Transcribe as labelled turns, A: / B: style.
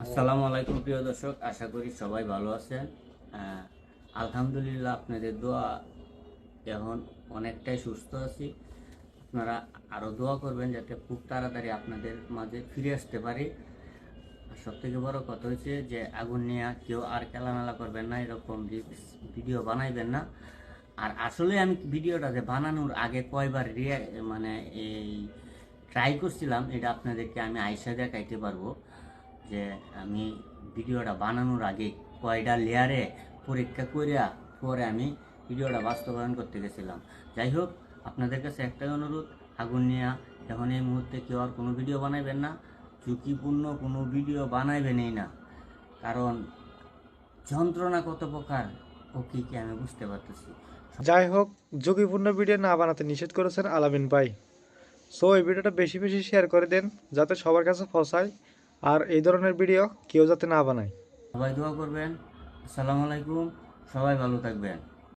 A: আসসালামু আলাইকুম প্রিয় দর্শক, আশা করি সবাই ভালো আছেন। আলহামদুলিল্লাহ, আপনাদের দোয়া এখন অনেকটাই সুস্থ আছি। আপনারা আরও দোয়া করবেন যাতে খুব তাড়াতাড়ি আপনাদের মাঝে ফিরে আসতে পারি। আর সব থেকে বড় কথা হচ্ছে যে আগুন নিয়ে কেউ আর খেলামেলা করবেন না, এরকম ভিডিও বানাইবেন না। আর আসলে আমি ভিডিওটা যে বানানোর আগে কয়বার মানে এই ট্রাই করছিলাম, এটা আপনাদেরকে আমি আইসা দেখাইতে পারবো যে আমি ভিডিওটা বানানোর আগে কয়টা লেয়ারে পরীক্ষা করিয়া পরে আমি ভিডিওটা বাস্তবায়ন করতে গেছিলাম। যাই হোক, আপনাদের কাছে একটাই অনুরোধ, আগুন নিয়ে এখন এই মুহূর্তে কেউ আর কোনো ভিডিও বানাইবেন না, ঝুঁকিপূর্ণ কোনো ভিডিও বানাইবেনই না। কারণ যন্ত্রণা কত প্রকার ও কী কী আমি বুঝতে পারতেছি।
B: যাই হোক, ঝুঁকিপূর্ণ ভিডিও না বানাতে নিষেধ করেছেন আলামিন ভাই। সো এই ভিডিওটা বেশি বেশি শেয়ার করে দেন যাতে সবার কাছে পৌঁছায়, আর এই ধরনের ভিডিও কেউ যাতে না বানায়।
A: সবাই দোয়া করবেন। আসসালামু আলাইকুম, সবাই ভালো থাকবেন।